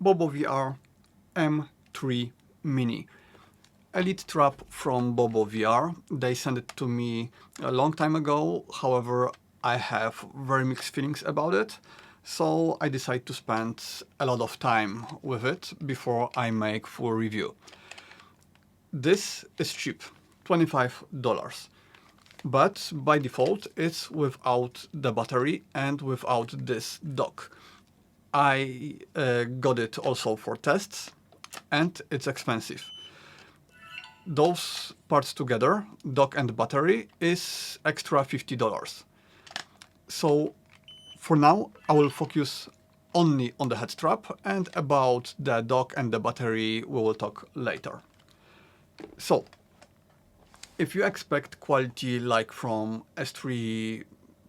Bobovr M3 Mini. Elite trap from Bobovr. They sent it to me a long time ago. However, I have very mixed feelings about it. So I decided to spend a lot of time with it before I make full review. This is cheap, $25. But by default, it's without the battery and without this dock. I got it also for tests, and it's expensive. Those parts together, dock and battery, is extra $50. So for now, I will focus only on the head strap, and about the dock and the battery we will talk later. So if you expect quality like from S3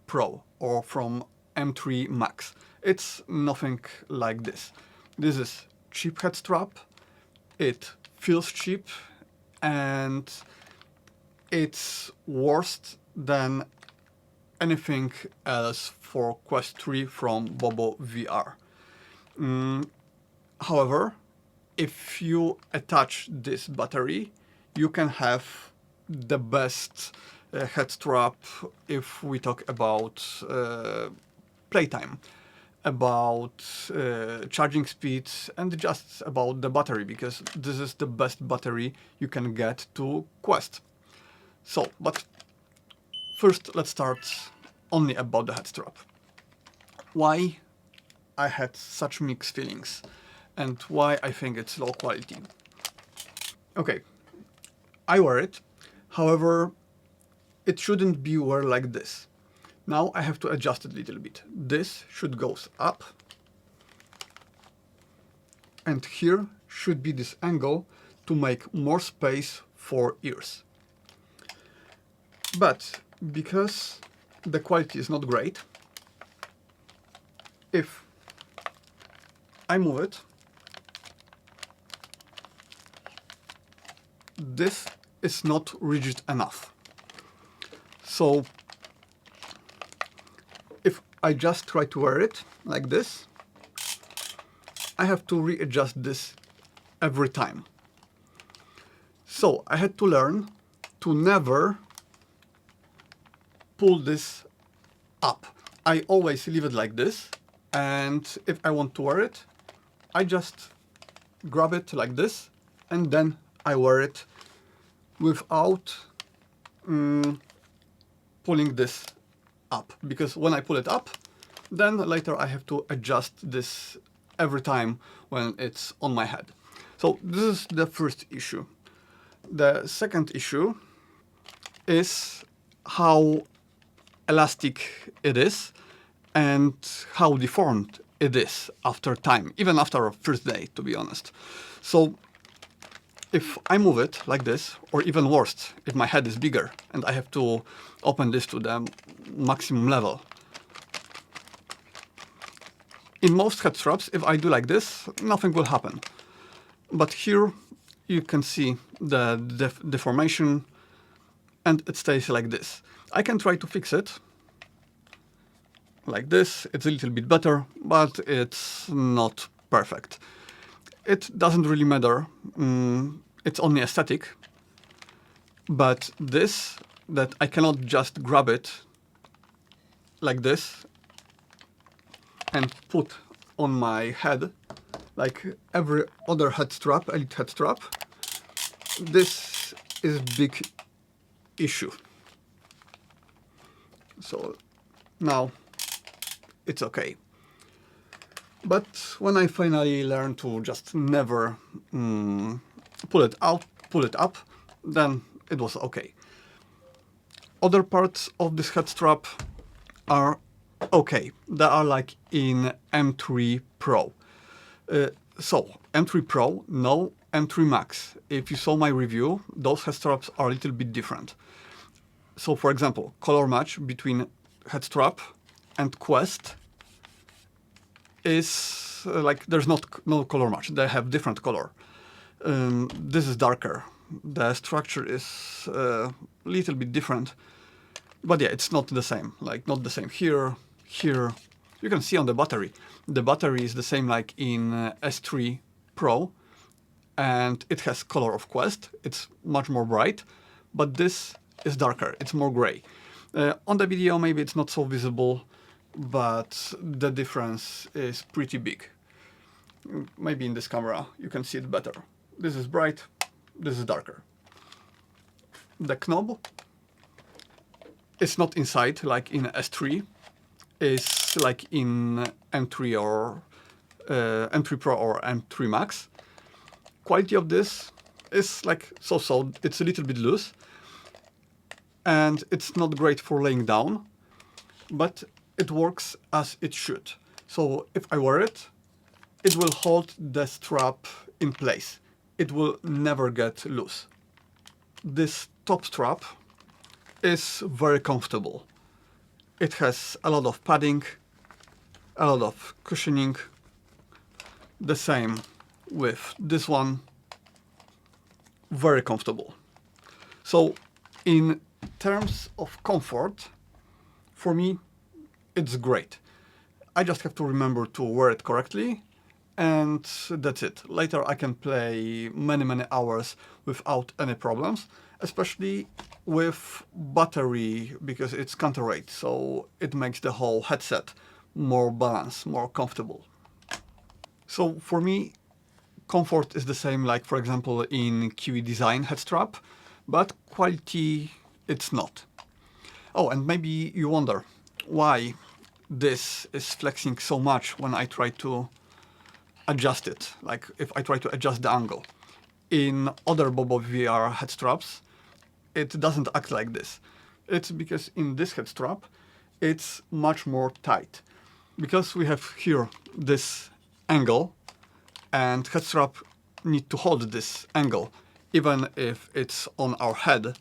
Pro or from M3 Max, it's nothing like this. This is cheap head strap, it feels cheap, and it's worse than anything else for Quest 3 from Bobovr. However, if you attach this battery, you can have the best head strap if we talk about playtime, about charging speeds, and just about the battery, because this is the best battery you can get to Quest. So, but first let's start only about the head strap. Why I had such mixed feelings and why I think it's low quality. Okay, I wear it. However, it shouldn't be worn like this. Now I have to adjust it a little bit. This should go up, and here should be this angle to make more space for ears. But because the quality is not great, if I move it, this is not rigid enough. So if I just try to wear it like this, I have to readjust this every time. So I had to learn to never pull this up. I always leave it like this, and if I want to wear it, I just grab it like this, and then I wear it without pulling this up, because when I pull it up, then later I have to adjust this every time when it's on my head. So this is the first issue. The second issue is how elastic it is and how deformed it is after time, even after a first day, to be honest. So if I move it like this, or even worse, if my head is bigger and I have to open this to the maximum level. In most head straps, if I do like this, nothing will happen. But here you can see the deformation, and it stays like this. I can try to fix it like this. It's a little bit better, but it's not perfect. It doesn't really matter. It's only aesthetic. But this, that I cannot just grab it like this and put on my head like every other head strap, Elite head strap, this is a big issue. So now it's okay. But when I finally learned to just never pull it out, pull it up, then it was okay. Other parts of this head strap are okay. They are like in M3 Pro. So M3 Pro, no M3 Max. If you saw my review, those head straps are a little bit different. So for example, color match between head strap and Quest is like there's no color match. They have different color. This is darker. The structure is a little bit different, but yeah, it's not the same. Like not the same here, here, You can see on the battery. The battery is the same like in S3 Pro, and it has color of Quest. It's much more bright, but this is darker. It's more gray. On the video, maybe it's not so visible, but the difference is pretty big. Maybe in this camera you can see it better. This is bright, this is darker. The knob is not inside like in S3. It's like in M3 or M3 Pro or M3 Max. Quality of this is like so-so. It's a little bit loose, and it's not great for laying down, but it works as it should. So if I wear it, it will hold the strap in place. It will never get loose. This top strap is very comfortable. It has a lot of padding, a lot of cushioning. The same with this one. Very comfortable. So in terms of comfort, for me, it's great. I just have to remember to wear it correctly, and that's it. Later I can play many hours without any problems, especially with battery, because it's counter-weight, so it makes the whole headset more balanced, more comfortable. So for me, comfort is the same like, for example, in Kiwi Design head strap, but quality it's not. Oh, and maybe you wonder why this is flexing so much when I try to adjust it, like if I try to adjust the angle. In other Bobovr head straps, it doesn't act like this. It's because in this head strap, it's much more tight. Because we have here this angle, and head strap need to hold this angle, even if it's on our head.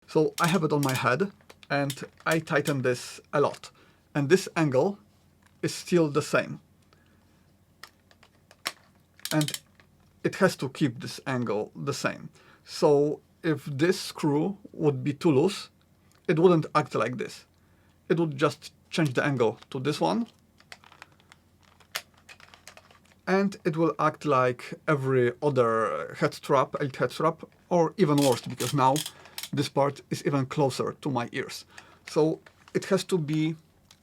So I have it on my head, and I tighten this a lot. And this angle is still the same. And it has to keep this angle the same. So if this screw would be too loose, it wouldn't act like this. It would just change the angle to this one, and it will act like every other head strap, elite head strap, or even worse, because now this part is even closer to my ears. So it has to be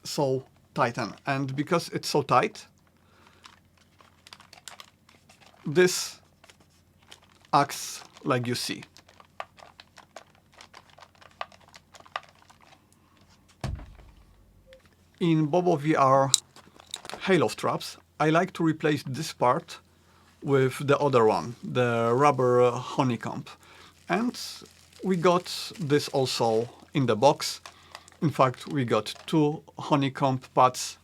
so tightened, and because it's so tight, this acts like you see. In Bobovr Halo straps, I like to replace this part with the other one, the rubber honeycomb. And we got this also in the box. In fact, we got two honeycomb pads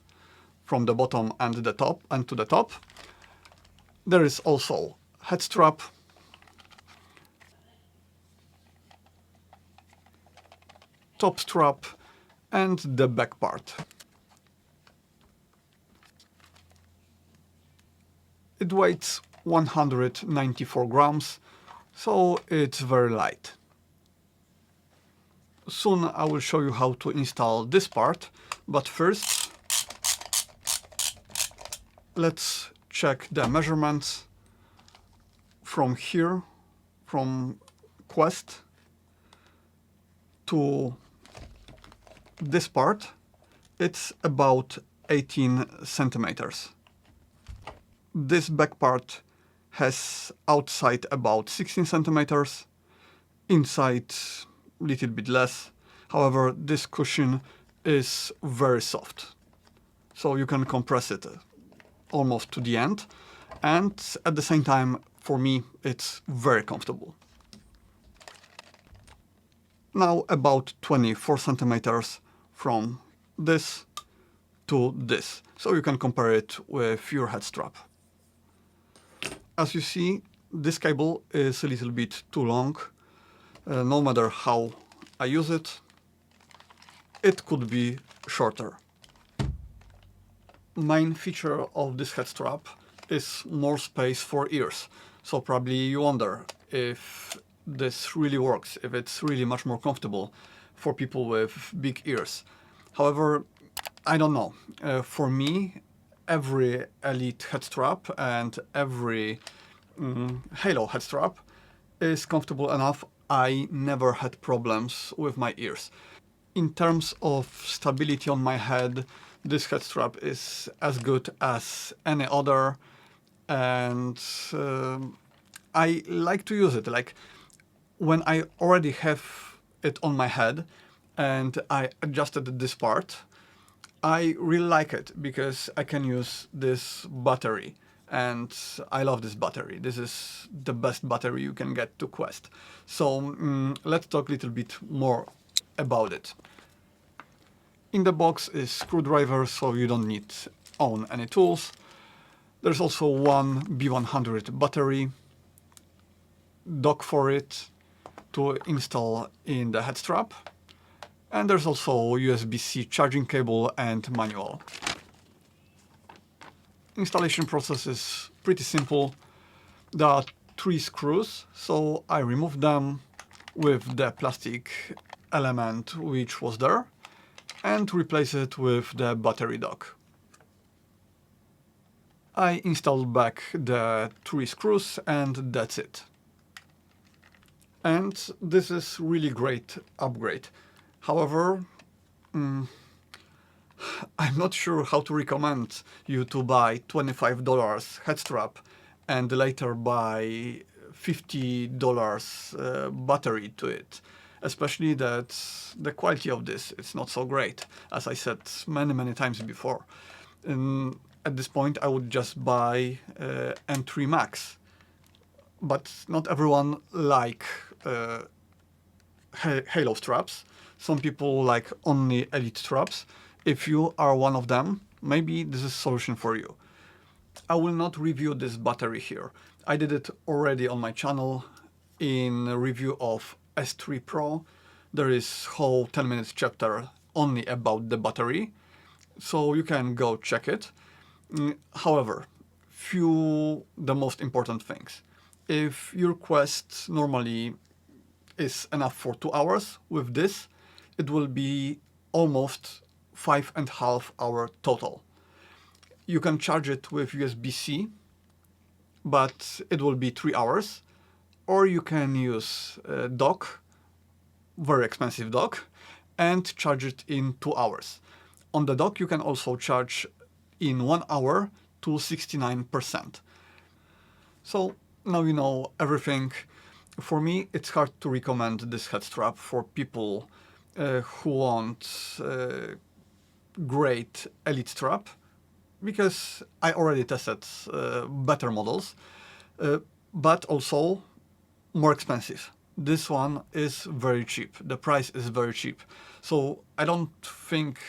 from the bottom and the top, and to the top. There is also head strap, top strap, and the back part. It weighs 194 grams, so it's very light. Soon I will show you how to install this part, but first let's check the measurements from here, from Quest to this part. It's about 18 centimeters. This back part has outside about 16 centimeters, inside a little bit less. However, this cushion is very soft, so you can compress it almost to the end, and at the same time, for me, it's very comfortable. Now about 24 centimeters from this to this, so you can compare it with your head strap. As you see, this cable is a little bit too long. No matter how I use it, it could be shorter. Main feature of this head strap is more space for ears. So probably you wonder if this really works, if it's really much more comfortable for people with big ears. However, I don't know. For me, every Elite head strap and every Halo head strap is comfortable enough. I never had problems with my ears. In terms of stability on my head, this head strap is as good as any other, and I like to use it. Like when I already have it on my head and I adjusted this part, I really like it because I can use this battery, and I love this battery. This is the best battery you can get to Quest. So let's talk a little bit more about it. In the box is screwdriver, so you don't need own any tools. There's also one B100 battery, dock for it to install in the head strap. And there's also USB-C charging cable and manual. Installation process is pretty simple. There are 3 screws, so I removed them with the plastic element which was there and replace it with the battery dock. I installed back the 3 screws and that's it. And this is really great upgrade. However, I'm not sure how to recommend you to buy $25 head strap and later buy $50 battery to it. Especially that the quality of this is not so great, as I said many times before. At this point, I would just buy M3 Max. But not everyone like Halo straps. Some people like only Elite straps. If you are one of them, maybe this is a solution for you. I will not review this battery here. I did it already on my channel in a review of S3 Pro. There is whole 10 minutes chapter only about the battery, so you can go check it. However, the most important things. If your Quest normally is enough for 2 hours, with this, it will be almost 5.5 hours total. You can charge it with USB-C, but it will be 3 hours. Or you can use a dock, very expensive dock, and charge it in 2 hours. On the dock, you can also charge in 1 hour to 69%. So now you know everything. For me, it's hard to recommend this head strap for people who want great Elite strap, because I already tested better models, but also more expensive. This one is very cheap. The price is very cheap. So I don't think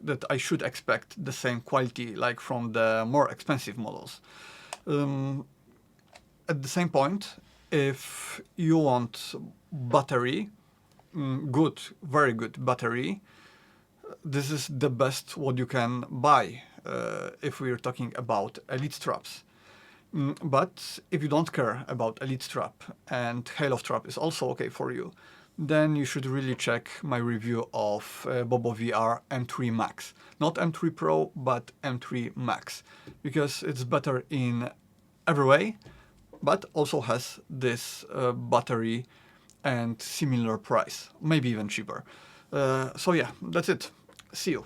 that I should expect the same quality like from the more expensive models. At the same point, if you want battery, good, very good battery, this is the best what you can buy if we're talking about Elite straps. But if you don't care about Elite strap and Halo strap is also okay for you, then you should really check my review of Bobovr M3 Max. Not M3 Pro, but M3 Max, because it's better in every way, but also has this battery and similar price, maybe even cheaper. So yeah, that's it. See you.